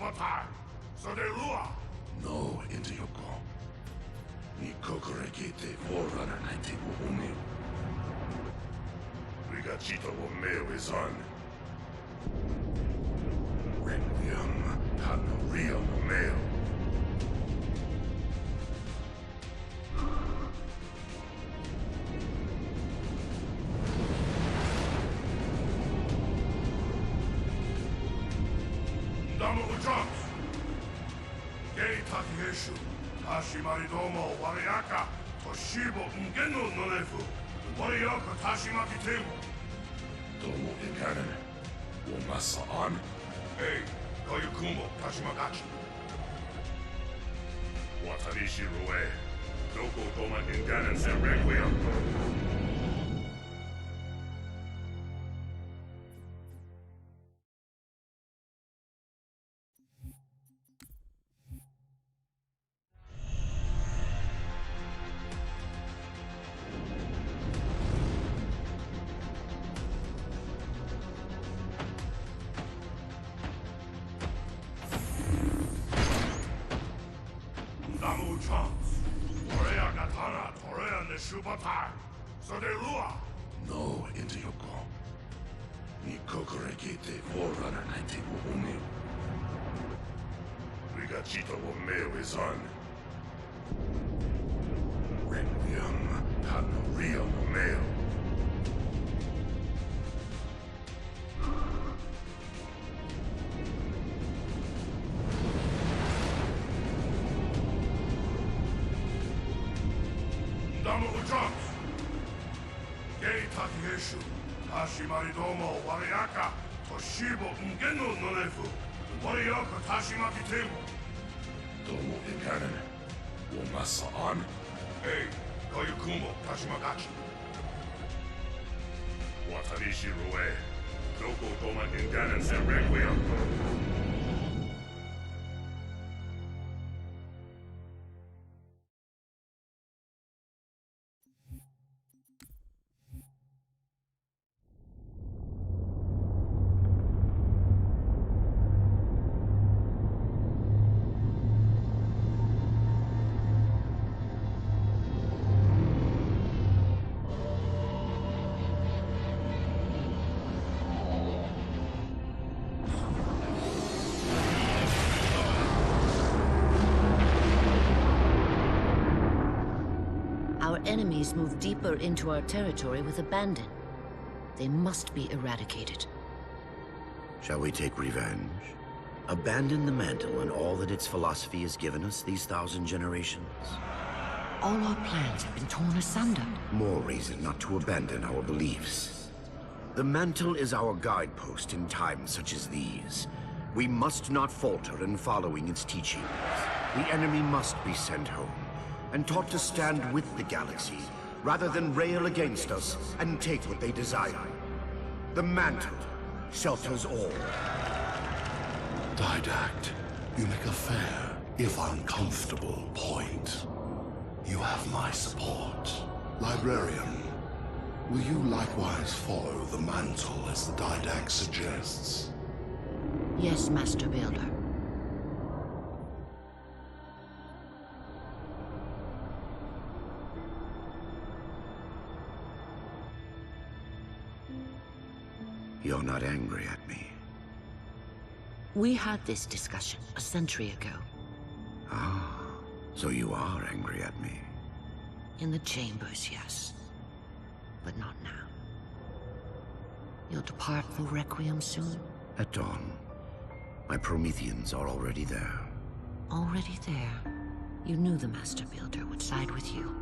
Shubatai. So de Lua. No, Intiyoko. Ni kokorekite forerunner naite wo umeu. Rigachito wo meo is on. Requiem Tano Rio wo meo. Damu Ujams. Gei Takieshu. Hashimari Domo Wariaka. Toshibo Ngeno Nonefu. Wariyoko Tashimaki Table. Domo Ikanen. Womasa on. Hey, Koyukumo Tashimagachi. Watarishi Rue. Doko Doma Inganen Sen Requiem. Namu Chance. Torea Katana, Torea Neshubatai. So de Lua. No, Intiyoko. Ni kokorekite forerunner naite wo umeu. Rigachito wo meo is on. Requiem Tano Rio wo meo. Damu Ujams. Gei Takieshu. Hashimari Domo Wariaka. Toshibo Ngeno Nonefu. Wariyoko Tashimaki Table. Domo Ikanen. Womasa on. Hey, Koyukumo Tashimagachi. Watarishi Rue. Doko Doma Inganen Sen Requiem. Our enemies move deeper into our territory with abandon. They must be eradicated. Shall we take revenge? Abandon the mantle and all that its philosophy has given us these 1,000 generations? All our plans have been torn asunder. More reason not to abandon our beliefs. The mantle is our guidepost in times such as these. We must not falter in following its teachings. The enemy must be sent home and taught to stand with the galaxy, rather than rail against us and take what they desire. The mantle shelters all. Didact, you make a fair, if uncomfortable, point. You have my support. Librarian, will you likewise follow the mantle as the Didact suggests? Yes, Master Builder. You're not angry at me. We had this discussion a century ago. Ah, so you are angry at me. In the chambers, yes. But not now. You'll depart for Requiem soon? At dawn. My Prometheans are already there. Already there. You knew the Master Builder would side with you.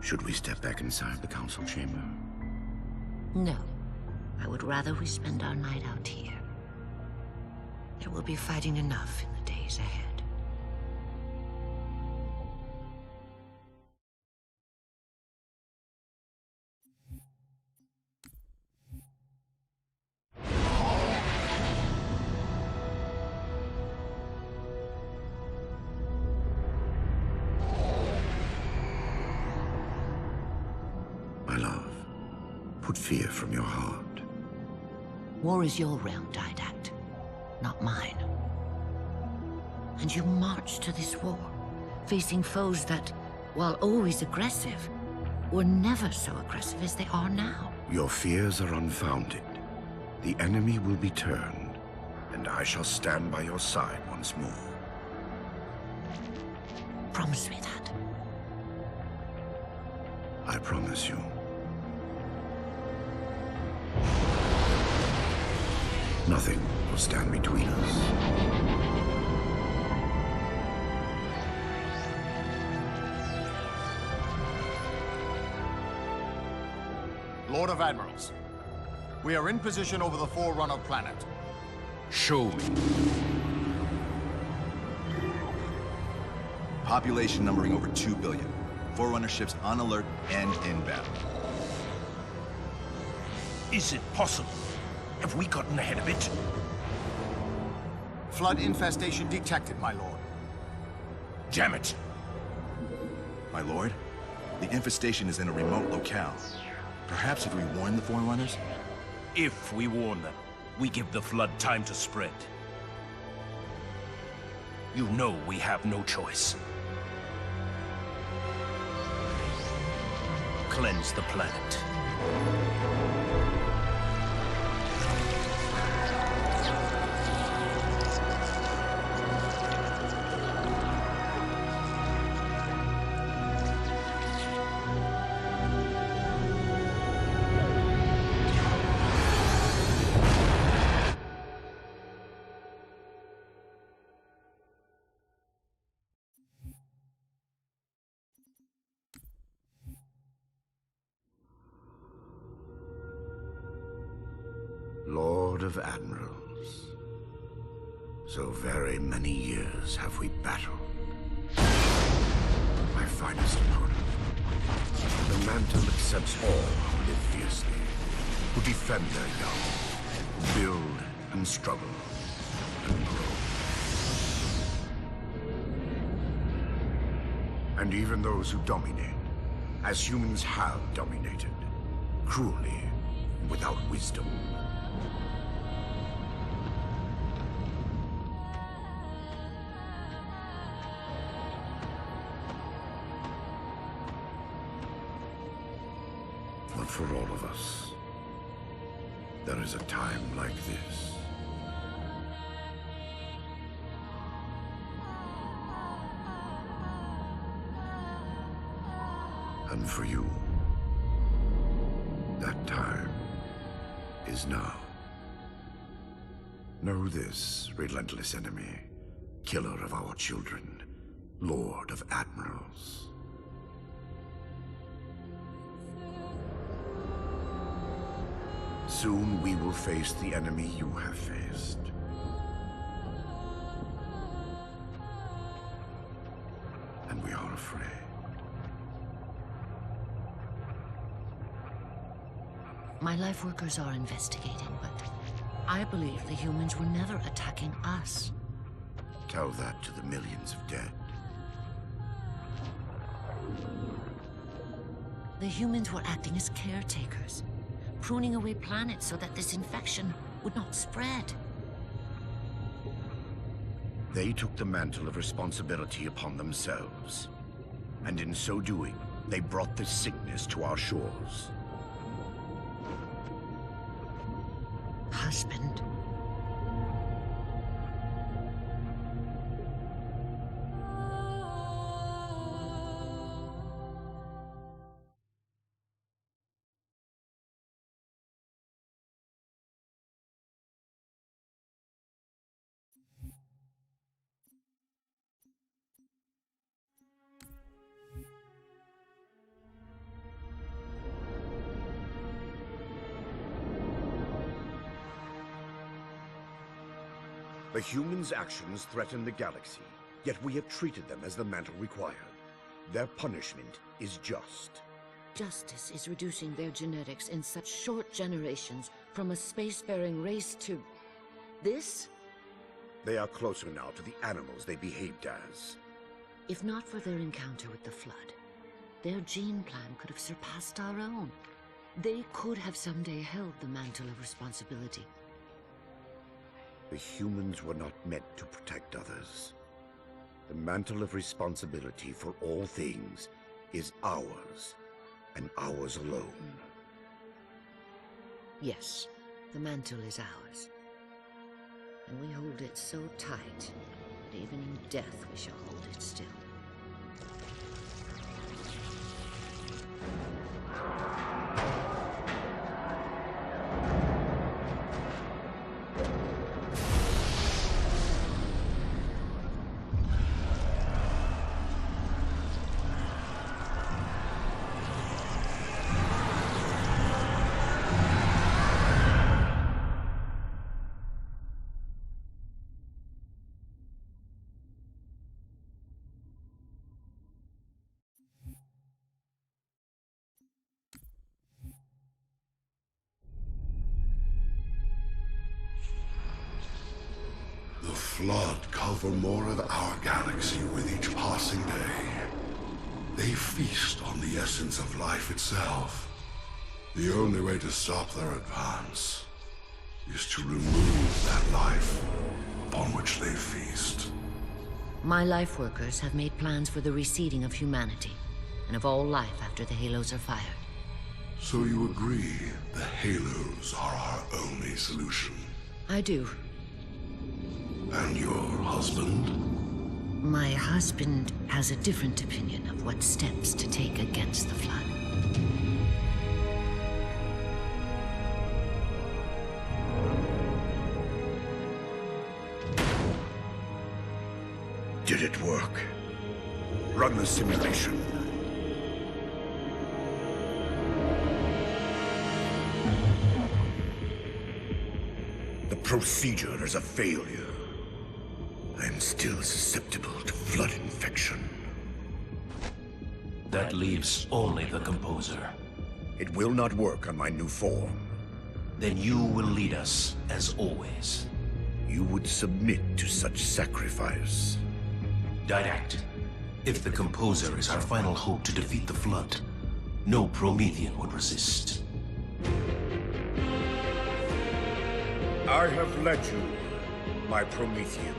Should we step back inside the council chamber? No. I would rather we spend our night out here. There will be fighting enough in the days ahead. My love, put fear from your heart. War is your realm, Didact. not mine. And you marched to this war, facing foes that, while always aggressive, were never so aggressive as they are now. Your fears are unfounded. The enemy will be turned, and I shall stand by your side once more. Promise me that. I promise you. Nothing will stand between us. Lord of Admirals, we are in position over the Forerunner planet. Show me. Population numbering over 2 billion. Forerunner ships on alert and inbound. Is it possible? Have we gotten ahead of it? Flood infestation detected, my lord. Damn it! My lord, the infestation is in a remote locale. Perhaps if we warn the Forerunners? If we warn them, we give the Flood time to spread. You know we have no choice. Cleanse the planet. Lord of Admirals, so very many years have we battled. My finest opponent. The mantle accepts all who live fiercely, who defend their young, who build and struggle and grow. And even those who dominate, as humans have dominated, cruelly, without wisdom. But for all of us, there is a time like this. And for you, that time is now. Know this, relentless enemy, killer of our children, Lord of Admirals. Soon we will face the enemy you have faced. And we are afraid. My life workers are investigating, but I believe the humans were never attacking us. Tell that to the millions of dead. The humans were acting as caretakers, pruning away planets so that this infection would not spread. They took the mantle of responsibility upon themselves. And in so doing, they brought this sickness to our shores. Husband. The humans' actions threaten the galaxy, yet we have treated them as the mantle required. Their punishment is just. Justice is reducing their genetics in such short generations from a spacefaring race to... this? They are closer now to the animals they behaved as. If not for their encounter with the Flood, their gene plan could have surpassed our own. They could have someday held the mantle of responsibility. The humans were not meant to protect others. The mantle of responsibility for all things is ours, and ours alone. Yes, the mantle is ours. And we hold it so tight that even in death we shall hold it still. The Flood cover more of our galaxy with each passing day. They feast on the essence of life itself. The only way to stop their advance is to remove that life upon which they feast. My life workers have made plans for the reseeding of humanity, and of all life after the Halos are fired. So you agree the Halos are our only solution? I do. And your husband? My husband has a different opinion of what steps to take against the Flood. Did it work? Run the simulation. The procedure is a failure. I'm still susceptible to Flood infection. That leaves only the Composer. It will not work on my new form. Then you will lead us, as always. You would submit to such sacrifice. Didactic. If the Composer is our final hope to defeat the Flood, no Promethean would resist. I have led you, my Prometheans,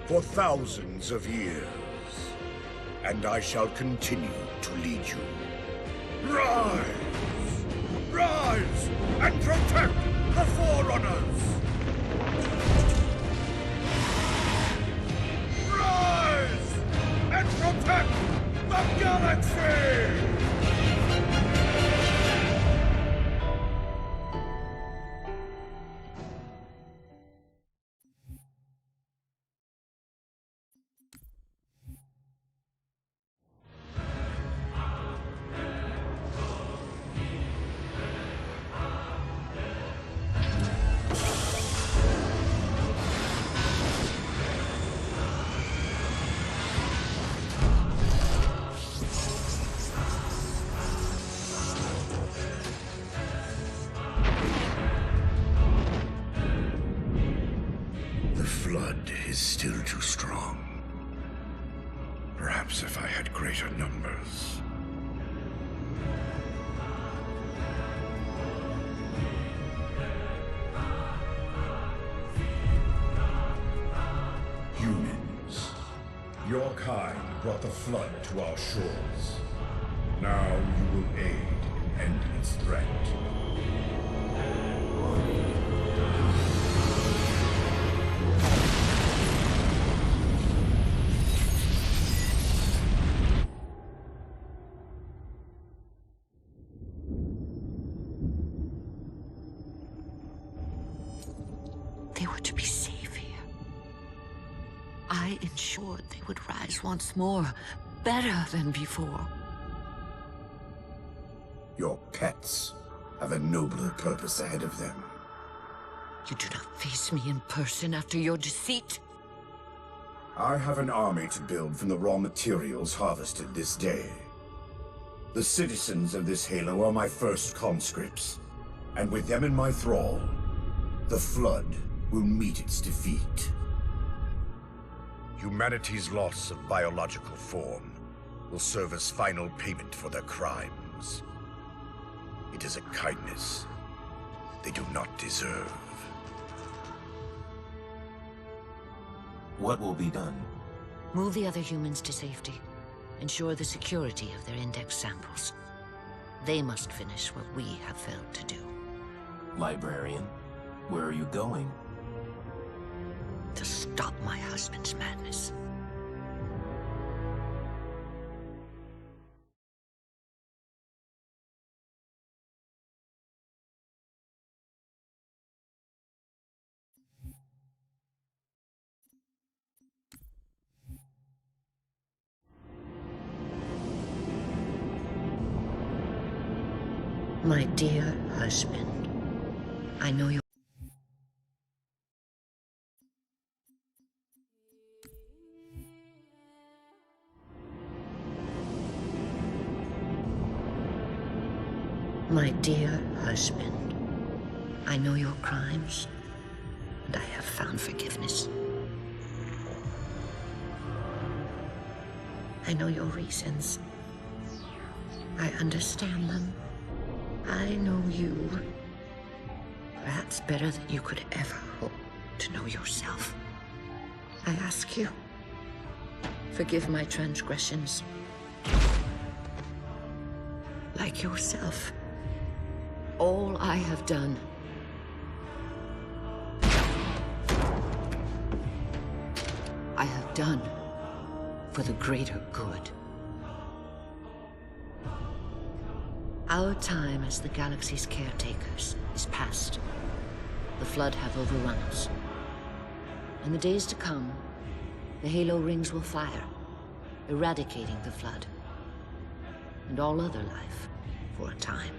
for thousands of years, and I shall continue to lead you. Rise! Rise and protect the Forerunners! Rise and protect the galaxy! Flood is still too strong. Perhaps if I had greater numbers. Humans, your kind brought the Flood to our shores. Now you will aid in ending its threat. They were to be safe here. I ensured they would rise once more, better than before. Your pets have a nobler purpose ahead of them. You do not face me in person after your deceit. I have an army to build from the raw materials harvested this day. The citizens of this Halo are my first conscripts, and with them in my thrall, the Flood will meet its defeat. Humanity's loss of biological form will serve as final payment for their crimes. It is a kindness they do not deserve. What will be done? Move the other humans to safety. Ensure the security of their index samples. They must finish what we have failed to do. Librarian, where are you going? To stop my husband's madness. My dear husband, I know you. My dear husband, I know your crimes, and I have found forgiveness. I know your reasons. I understand them. I know you. Perhaps better than you could ever hope to know yourself. I ask you, forgive my transgressions. Like yourself, all I have done I have done for the greater good. Our time as the galaxy's caretakers is past. The Flood have overrun us. In the days to come, the Halo rings will fire, eradicating the Flood and all other life for a time.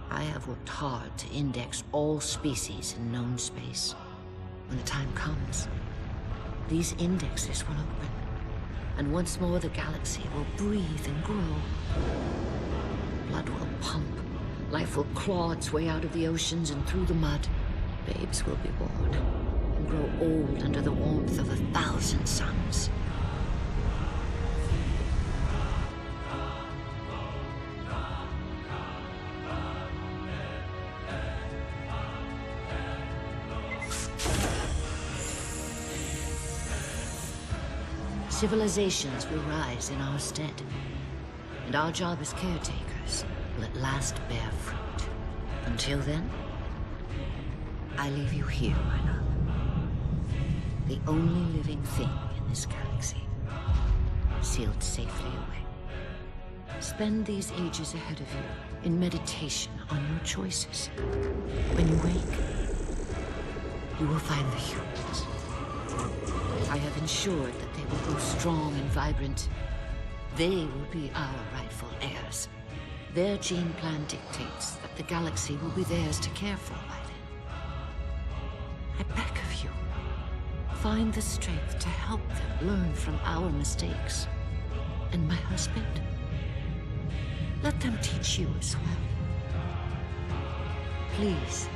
I have worked hard to index all species in known space. When the time comes, these indexes will open, and once more the galaxy will breathe and grow. Blood will pump, life will claw its way out of the oceans and through the mud. Babes will be born and grow old under the warmth of 1,000 suns. Civilizations will rise in our stead, and our job as caretakers will at last bear fruit. Until then, I leave you here, my love. The only living thing in this galaxy, sealed safely away. Spend these ages ahead of you in meditation on your choices. When you wake, you will find the humans. I have ensured that they will grow strong and vibrant. They will be our rightful heirs. Their gene plan dictates that the galaxy will be theirs to care for by then. I beg of you, find the strength to help them learn from our mistakes. And my husband, let them teach you as well. Please,